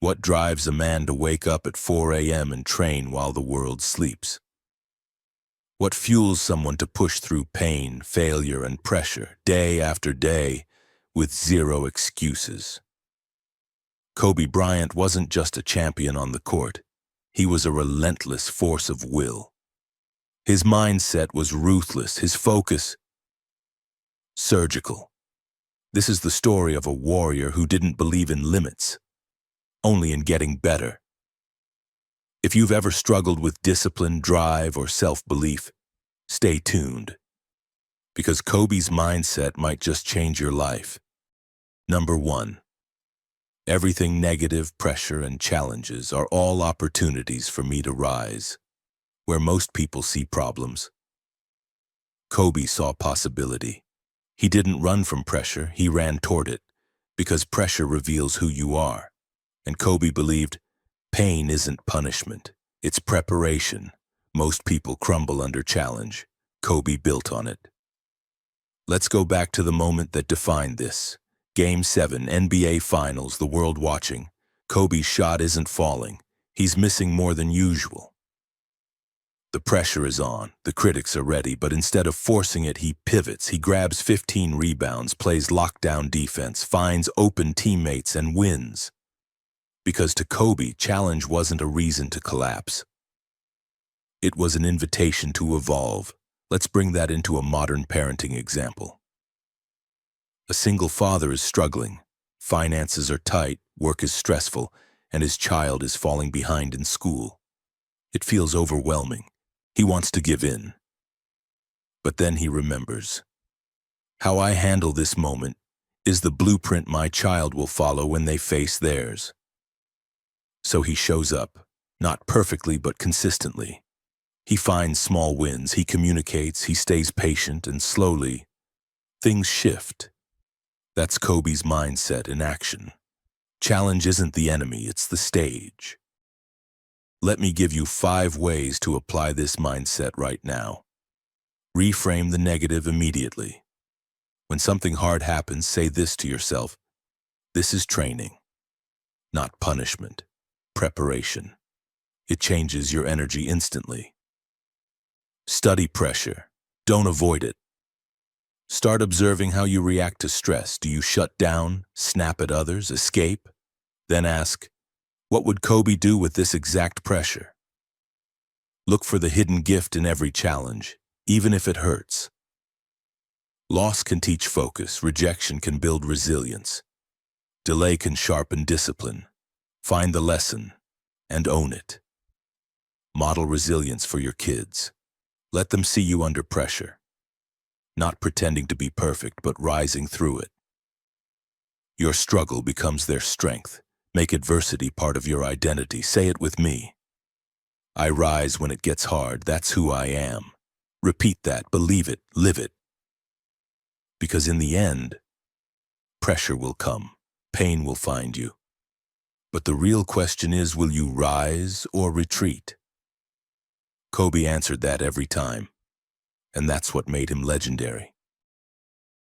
What drives a man to wake up at 4 a.m. and train while the world sleeps? What fuels someone to push through pain, failure, and pressure day after day with zero excuses? Kobe Bryant wasn't just a champion on the court. He was a relentless force of will. His mindset was ruthless, his focus surgical. This is the story of a warrior who didn't believe in limits, only in getting better. If you've ever struggled with discipline, drive, or self-belief, stay tuned, because Kobe's mindset might just change your life. Number 1. Everything negative, pressure, and challenges are all opportunities for me to rise. Where most people see problems, Kobe saw possibility. He didn't run from pressure, he ran toward it, because pressure reveals who you are. And Kobe believed, pain isn't punishment, it's preparation. Most people crumble under challenge. Kobe built on it. Let's go back to the moment that defined this. Game 7, NBA Finals, the world watching. Kobe's shot isn't falling. He's missing more than usual. The pressure is on, the critics are ready, but instead of forcing it, he pivots. He grabs 15 rebounds, plays lockdown defense, finds open teammates, and wins. Because to Kobe, challenge wasn't a reason to collapse. It was an invitation to evolve. Let's bring that into a modern parenting example. A single father is struggling. Finances are tight, work is stressful, and his child is falling behind in school. It feels overwhelming. He wants to give in. But then he remembers. How I handle this moment is the blueprint my child will follow when they face theirs. So he shows up, not perfectly but consistently. He finds small wins, he communicates, he stays patient, and slowly, things shift. That's Kobe's mindset in action. Challenge isn't the enemy, it's the stage. Let me give you 5 ways to apply this mindset right now. Reframe the negative immediately. When something hard happens, say this to yourself: this is training, not punishment, preparation. It changes your energy instantly. Study pressure. Don't avoid it. Start observing how you react to stress. Do you shut down, snap at others, escape? Then ask, what would Kobe do with this exact pressure? Look for the hidden gift in every challenge, even if it hurts. Loss can teach focus, rejection can build resilience. Delay can sharpen discipline. Find the lesson and own it. Model resilience for your kids. Let them see you under pressure, not pretending to be perfect, but rising through it. Your struggle becomes their strength. Make adversity part of your identity. Say it with me. I rise when it gets hard. That's who I am. Repeat that, believe it, live it. Because in the end, pressure will come, pain will find you. But the real question is, will you rise or retreat? Kobe answered that every time, and that's what made him legendary.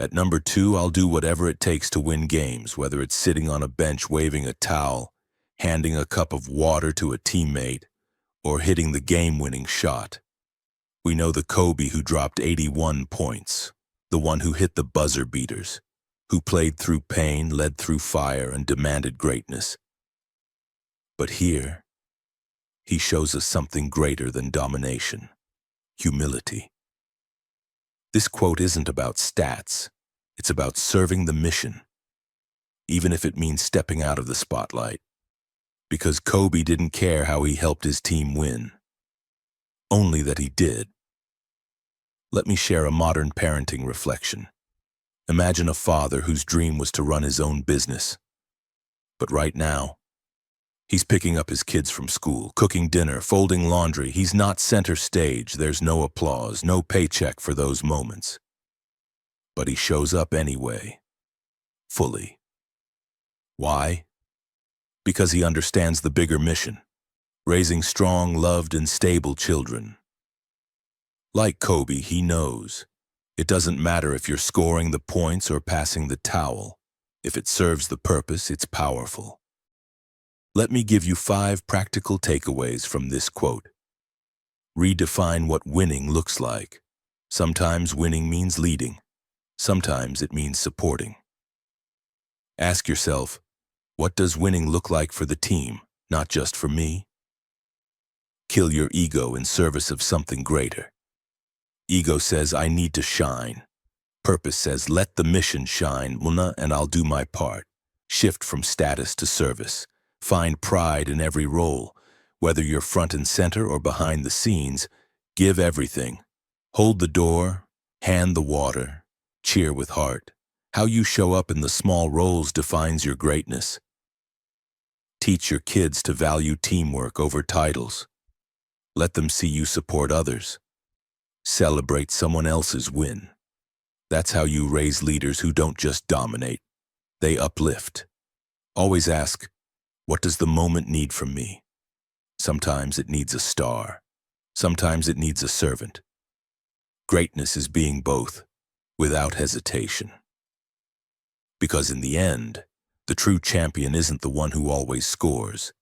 At number 2, I'll do whatever it takes to win games, whether it's sitting on a bench waving a towel, handing a cup of water to a teammate, or hitting the game-winning shot. We know the Kobe who dropped 81 points, the one who hit the buzzer beaters, who played through pain, led through fire, and demanded greatness. But here, he shows us something greater than domination: humility. This quote isn't about stats. It's about serving the mission, even if it means stepping out of the spotlight. Because Kobe didn't care how he helped his team win, only that he did. Let me share a modern parenting reflection. Imagine a father whose dream was to run his own business. But right now, he's picking up his kids from school, cooking dinner, folding laundry. He's not center stage. There's no applause, no paycheck for those moments. But he shows up anyway, fully. Why? Because he understands the bigger mission: raising strong, loved, and stable children. Like Kobe, he knows it doesn't matter if you're scoring the points or passing the towel. If it serves the purpose, it's powerful. Let me give you 5 practical takeaways from this quote. Redefine what winning looks like. Sometimes winning means leading. Sometimes it means supporting. Ask yourself, what does winning look like for the team, not just for me? Kill your ego in service of something greater. Ego says, I need to shine. Purpose says, let the mission shine, Muna, and I'll do my part. Shift from status to service. Find pride in every role. Whether you're front and center or behind the scenes, give everything. Hold the door, hand the water, cheer with heart. How you show up in the small roles defines your greatness. Teach your kids to value teamwork over titles. Let them see you support others. Celebrate someone else's win. That's how you raise leaders who don't just dominate, they uplift. Always ask, what does the moment need from me? Sometimes it needs a star. Sometimes it needs a servant. Greatness is being both, without hesitation. Because in the end, the true champion isn't the one who always scores.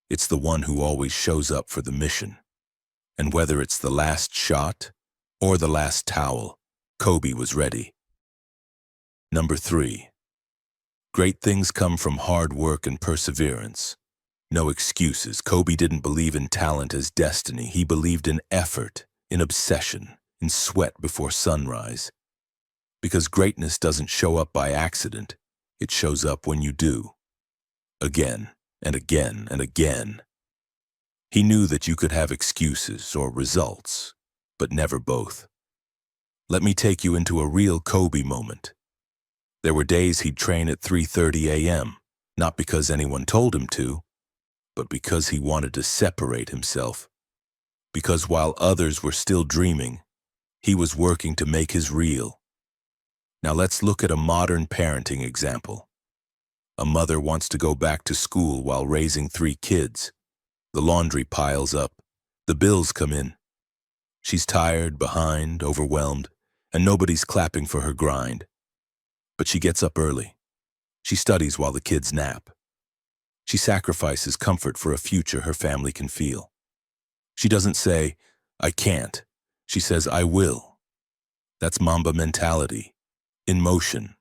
It's the one who always shows up for the mission. And whether it's the last shot or the last towel, Kobe was ready. Number 3. Great things come from hard work and perseverance. No excuses. Kobe didn't believe in talent as destiny. He believed in effort, in obsession, in sweat before sunrise. Because greatness doesn't show up by accident. It shows up when you do. Again and again and again. He knew that you could have excuses or results, but never both. Let me take you into a real Kobe moment. There were days he'd train at 3:30 a.m., not because anyone told him to, but because he wanted to separate himself. Because while others were still dreaming, he was working to make his real. Now let's look at a modern parenting example. A mother wants to go back to school while raising 3 kids. The laundry piles up. The bills come in. She's tired, behind, overwhelmed, and nobody's clapping for her grind. But she gets up early. She studies while the kids nap. She sacrifices comfort for a future her family can feel. She doesn't say, I can't. She says, I will. That's Mamba Mentality, in motion.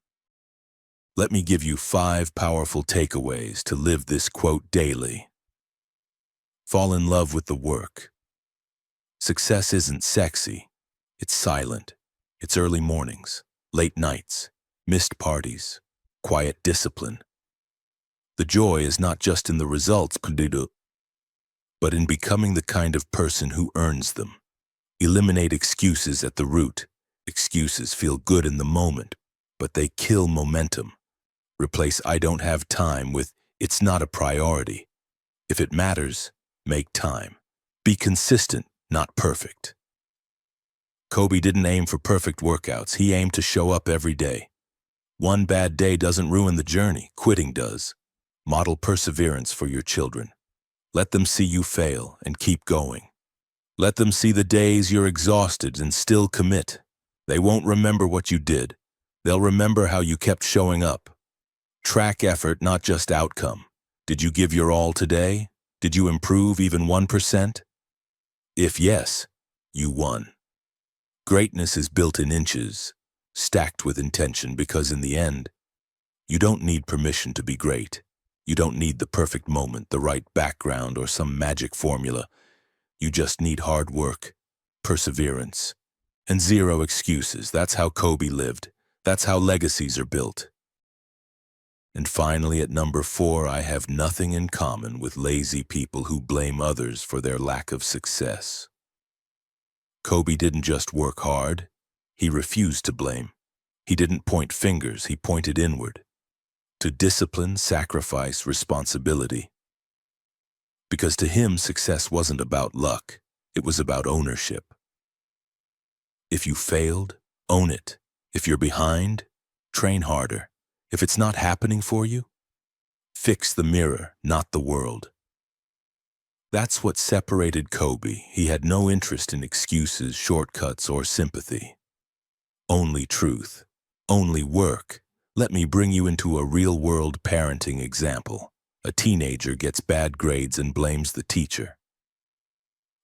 Let me give you 5 powerful takeaways to live this quote daily. Fall in love with the work. Success isn't sexy. It's silent. It's early mornings, late nights, missed parties, quiet discipline. The joy is not just in the results, but in becoming the kind of person who earns them. Eliminate excuses at the root. Excuses feel good in the moment, but they kill momentum. Replace I don't have time with it's not a priority. If it matters, make time. Be consistent, not perfect. Kobe didn't aim for perfect workouts. He aimed to show up every day. One bad day doesn't ruin the journey. Quitting does. Model perseverance for your children. Let them see you fail and keep going. Let them see the days you're exhausted and still commit. They won't remember what you did. They'll remember how you kept showing up. Track effort, not just outcome. Did you give your all today? Did you improve even 1%? If yes, you won. Greatness is built in inches, stacked with intention, because in the end, you don't need permission to be great. You don't need the perfect moment, the right background, or some magic formula. You just need hard work, perseverance, and 0 excuses. That's how Kobe lived. That's how legacies are built. And finally, at number 4, I have nothing in common with lazy people who blame others for their lack of success. Kobe didn't just work hard. He refused to blame. He didn't point fingers. He pointed inward. To discipline, sacrifice, responsibility. Because to him, success wasn't about luck. It was about ownership. If you failed, own it. If you're behind, train harder. If it's not happening for you, fix the mirror, not the world. That's what separated Kobe. He had no interest in excuses, shortcuts, or sympathy. Only truth. Only work. Let me bring you into a real-world parenting example. A teenager gets bad grades and blames the teacher.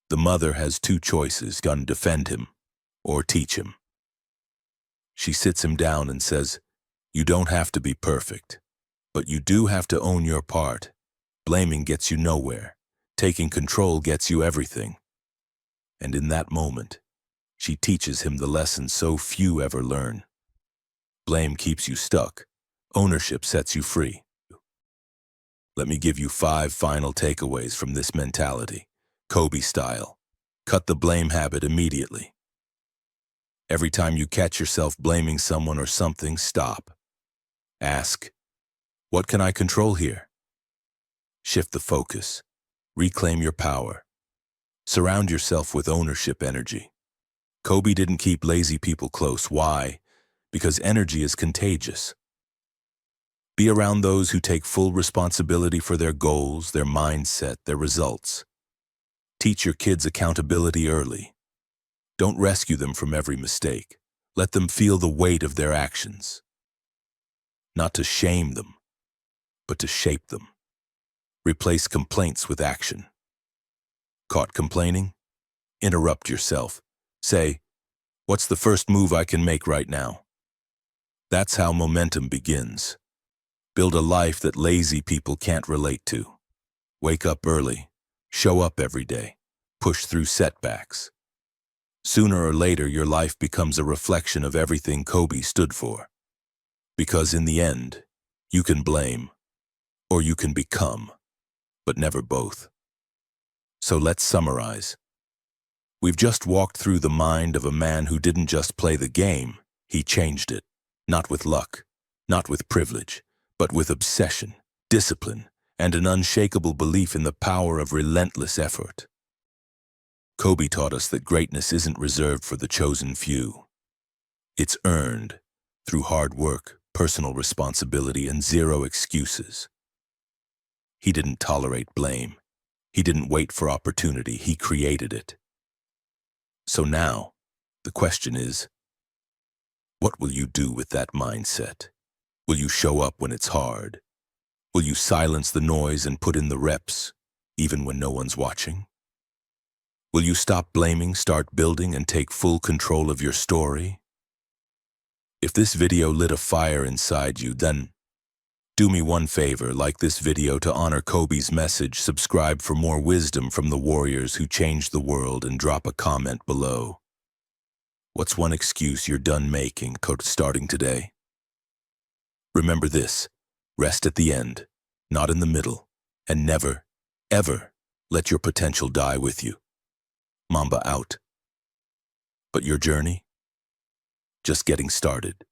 The mother has two choices: defend him or teach him. She sits him down and says, "You don't have to be perfect, but you do have to own your part. Blaming gets you nowhere. Taking control gets you everything." And in that moment, she teaches him the lesson so few ever learn. Blame keeps you stuck. Ownership sets you free. Let me give you 5 final takeaways from this mentality. Kobe style. Cut the blame habit immediately. Every time you catch yourself blaming someone or something, stop. Ask, what can I control here? Shift the focus. Reclaim your power. Surround yourself with ownership energy. Kobe didn't keep lazy people close. Why? Because energy is contagious. Be around those who take full responsibility for their goals, their mindset, their results. Teach your kids accountability early. Don't rescue them from every mistake. Let them feel the weight of their actions. Not to shame them, but to shape them. Replace complaints with action. Caught complaining? Interrupt yourself. Say, what's the first move I can make right now? That's how momentum begins. Build a life that lazy people can't relate to. Wake up early. Show up every day. Push through setbacks. Sooner or later, your life becomes a reflection of everything Kobe stood for. Because in the end, you can blame, or you can become, but never both. So let's summarize. We've just walked through the mind of a man who didn't just play the game, he changed it. Not with luck, not with privilege, but with obsession, discipline, and an unshakable belief in the power of relentless effort. Kobe taught us that greatness isn't reserved for the chosen few. It's earned through hard work, personal responsibility, and zero excuses. He didn't tolerate blame. He didn't wait for opportunity. He created it. So now, the question is, what will you do with that mindset? Will you show up when it's hard? Will you silence the noise and put in the reps, even when no one's watching? Will you stop blaming, start building, and take full control of your story? If this video lit a fire inside you, then do me one favor, like this video to honor Kobe's message, subscribe for more wisdom from the warriors who changed the world, and drop a comment below. What's one excuse you're done making, starting today? Remember this, rest at the end, not in the middle, and never, ever let your potential die with you. Mamba out. But your journey? Just getting started.